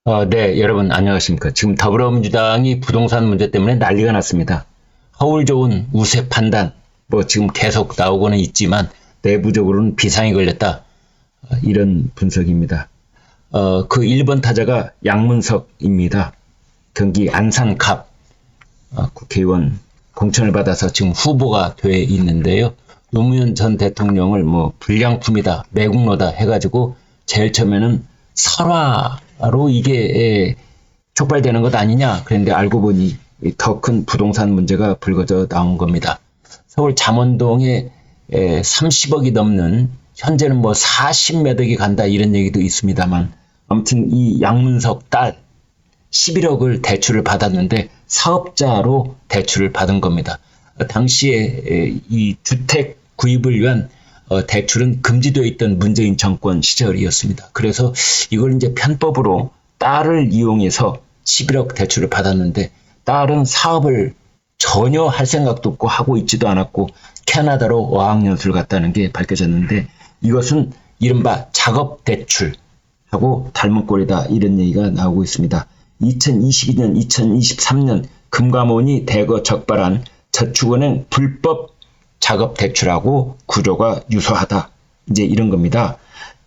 네, 여러분 안녕하십니까. 지금 더불어민주당이 부동산 문제 때문에 난리가 났습니다. 허울 좋은 우세 판단, 지금 계속 나오고는 있지만 내부적으로는 비상이 걸렸다. 이런 분석입니다. 그 1번 타자가 양문석입니다. 경기 안산갑 국회의원 공천을 받아서 지금 후보가 돼 있는데요. 노무현 전 대통령을 불량품이다, 매국노다 해가지고 제일 처음에는 설화로 이게 촉발되는 것 아니냐 그런데 알고 보니 더 큰 부동산 문제가 불거져 나온 겁니다. 서울 잠원동에 30억이 넘는 현재는 40몇 억이 간다 이런 얘기도 있습니다만 아무튼 이 양문석 딸 11억을 대출을 받았는데 사업자로 대출을 받은 겁니다. 당시에 이 주택 구입을 위한 대출은 금지되어 있던 문재인 정권 시절이었습니다. 그래서 이걸 이제 편법으로 딸을 이용해서 11억 대출을 받았는데 딸은 사업을 전혀 할 생각도 없고 하고 있지도 않았고 캐나다로 어학연수를 갔다는 게 밝혀졌는데 이것은 이른바 작업 대출하고 닮은 꼴이다 이런 얘기가 나오고 있습니다. 2022년, 2023년 금감원이 대거 적발한 저축은행 불법 작업 대출하고 구조가 유사하다. 이제 이런 겁니다.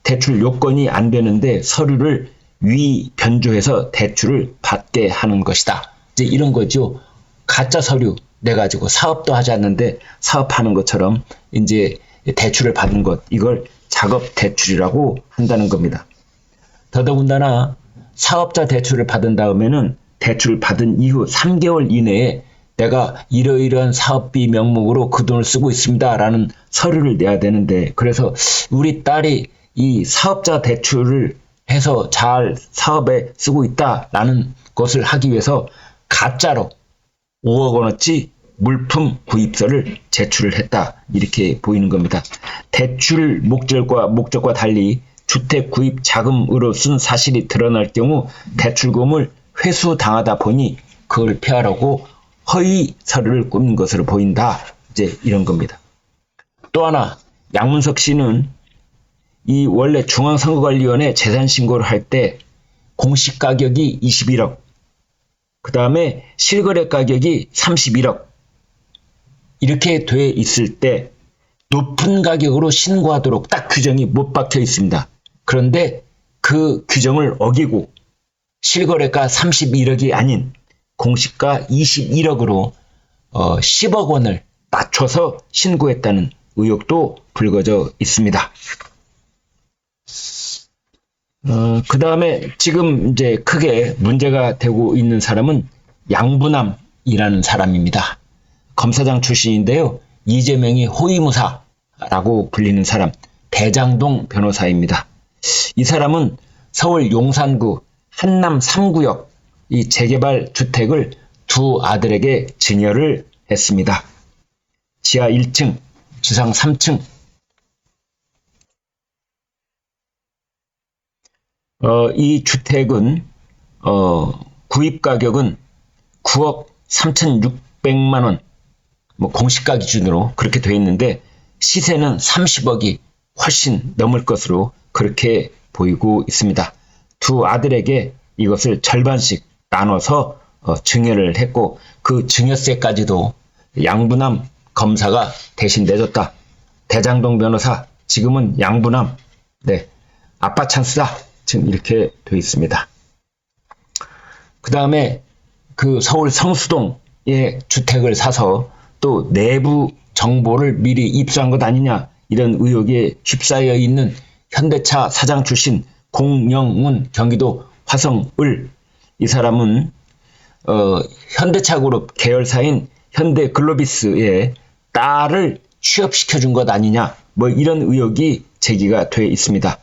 대출 요건이 안 되는데 서류를 위 변조해서 대출을 받게 하는 것이다. 이제 이런 거죠. 가짜 서류 내가지고 사업도 하지 않는데 사업하는 것처럼 이제 대출을 받은 것, 이걸 작업 대출이라고 한다는 겁니다. 더더군다나 사업자 대출을 받은 다음에는 대출 받은 이후 3개월 이내에 내가 이러이러한 사업비 명목으로 그 돈을 쓰고 있습니다 라는 서류를 내야 되는데 그래서 우리 딸이 이 사업자 대출을 해서 잘 사업에 쓰고 있다라는 것을 하기 위해서 가짜로 5억 원어치 물품 구입서를 제출을 했다 이렇게 보이는 겁니다. 대출 목적과 달리 주택 구입 자금으로 쓴 사실이 드러날 경우 대출금을 회수당하다 보니 그걸 피하려고 허위 서류를 꾸민 것으로 보인다. 이제 이런 겁니다. 또 하나 양문석 씨는 이 원래 중앙선거관리위원회 재산신고를 할 때 공시 가격이 21억 그 다음에 실거래 가격이 31억 이렇게 돼 있을 때 높은 가격으로 신고하도록 딱 규정이 못 박혀 있습니다. 그런데 그 규정을 어기고 실거래가 31억이 아닌 공시가 21억으로 10억 원을 낮춰서 신고했다는 의혹도 불거져 있습니다. 그 다음에 지금 이제 크게 문제가 되고 있는 사람은 양부남이라는 사람입니다. 검사장 출신인데요. 이재명이 호위무사라고 불리는 사람, 대장동 변호사입니다. 이 사람은 서울 용산구 한남 3구역 이 재개발 주택을 두 아들에게 증여를 했습니다. 지하 1층, 지상 3층. 이 주택은 구입 가격은 9억 3,600만 원, 공시가 기준으로 그렇게 돼 있는데 시세는 30억이 훨씬 넘을 것으로 그렇게 보이고 있습니다. 두 아들에게 이것을 절반씩 나눠서 증여를 했고 그 증여세까지도 양부남 검사가 대신 내줬다. 대장동 변호사 지금은 양부남 아빠 찬스다. 지금 이렇게 돼 있습니다. 그 다음에 그 서울 성수동에 주택을 사서 또 내부 정보를 미리 입수한 것 아니냐 이런 의혹에 휩싸여 있는 현대차 사장 출신 공영훈 경기도 화성을 이 사람은 현대차그룹 계열사인 현대글로비스에 딸을 취업시켜준 것 아니냐 이런 의혹이 제기가 돼 있습니다.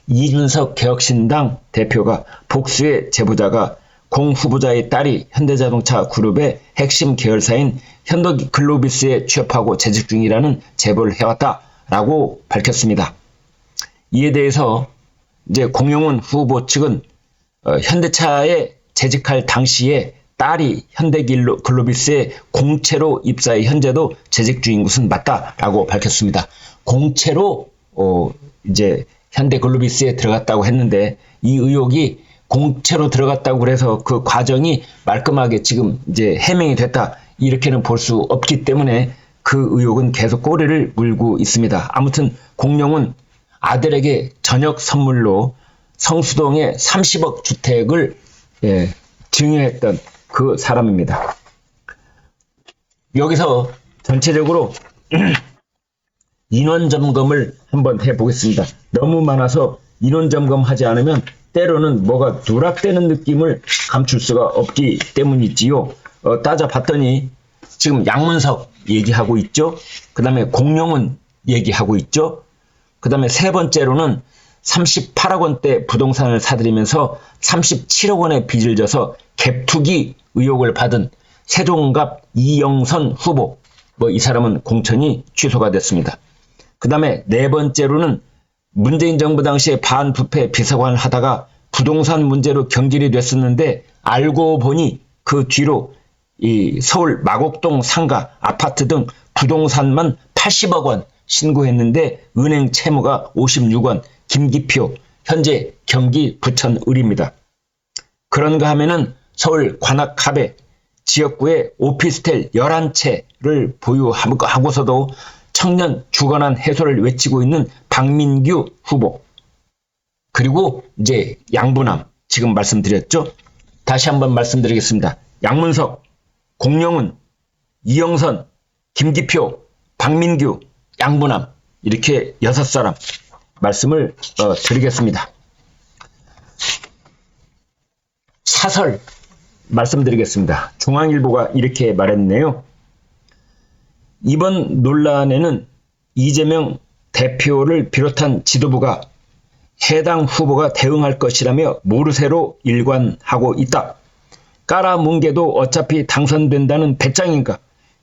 이준석 개혁신당 대표가 복수의 제보자가 공 후보자의 딸이 현대자동차 그룹의 핵심 계열사인 현대글로비스에 취업하고 재직 중이라는 제보를 해왔다라고 밝혔습니다. 이에 대해서 이제 공영훈 후보 측은 현대차에 재직할 당시에 딸이 현대글로비스에 공채로 입사해 현재도 재직 중인 것은 맞다라고 밝혔습니다. 공채로 이제 현대글로비스에 들어갔다고 했는데 이 의혹이 공채로 들어갔다고 그래서 그 과정이 말끔하게 지금 이제 해명이 됐다. 이렇게는 볼 수 없기 때문에 그 의혹은 계속 꼬리를 물고 있습니다. 아무튼 공룡은 아들에게 저녁 선물로 성수동의 30억 주택을 증여했던 그 사람입니다. 여기서 전체적으로 인원 점검을 한번 해보겠습니다. 너무 많아서 인원 점검하지 않으면 때로는 뭐가 누락되는 느낌을 감출 수가 없기 때문이지요. 따져봤더니 지금 양문석 얘기하고 있죠. 그 다음에 공룡은 얘기하고 있죠. 그 다음에 세 번째로는 38억 원대 부동산을 사들이면서 37억 원의 빚을 져서 갭투기 의혹을 받은 세종갑 이영선 후보, 이 사람은 공천이 취소가 됐습니다. 그 다음에 네 번째로는 문재인 정부 당시에 반부패 비서관을 하다가 부동산 문제로 경질이 됐었는데 알고 보니 그 뒤로 이 서울 마곡동 상가, 아파트 등 부동산만 80억 원 신고했는데 은행 채무가 56원, 김기표, 현재 경기 부천을입니다. 그런가 하면은 서울 관악갑에 지역구에 오피스텔 11채를 보유하고서도 청년 주거난 해소를 외치고 있는 박민규 후보. 그리고 이제 양부남, 지금 말씀드렸죠? 다시 한번 말씀드리겠습니다. 양문석, 공룡은, 이영선, 김기표, 박민규, 양부남, 이렇게 6사람 말씀을 드리겠습니다. 사설 말씀드리겠습니다. 중앙일보가 이렇게 말했네요. 이번 논란에는 이재명 대표를 비롯한 지도부가 해당 후보가 대응할 것이라며 모르쇠로 일관하고 있다. 깔아뭉개도 어차피 당선된다는 배짱인가.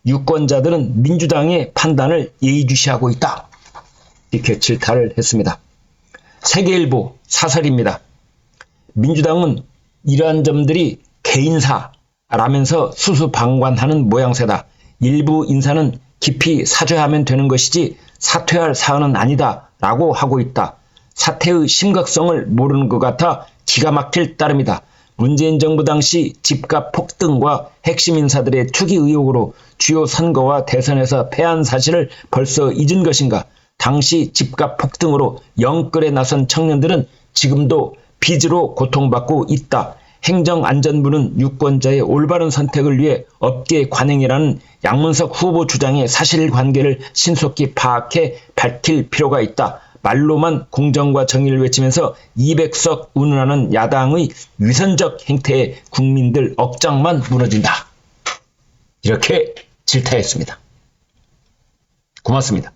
유권자들은 민주당의 판단을 예의주시하고 있다. 이렇게 질타를 했습니다. 세계일보 사설입니다. 민주당은 이러한 점들이 개인사라면서 수수방관하는 모양새다. 일부 인사는 깊이 사죄하면 되는 것이지 사퇴할 사안은 아니다 라고 하고 있다. 사태의 심각성을 모르는 것 같아 기가 막힐 따름이다. 문재인 정부 당시 집값 폭등과 핵심 인사들의 투기 의혹으로 주요 선거와 대선에서 패한 사실을 벌써 잊은 것인가. 당시 집값 폭등으로 영끌에 나선 청년들은 지금도 빚으로 고통받고 있다. 행정안전부는 유권자의 올바른 선택을 위해 업계 관행이라는 양문석 후보 주장의 사실관계를 신속히 파악해 밝힐 필요가 있다. 말로만 공정과 정의를 외치면서 200석 운운하는 야당의 위선적 행태에 국민들 억장만 무너진다. 이렇게 질타했습니다. 고맙습니다.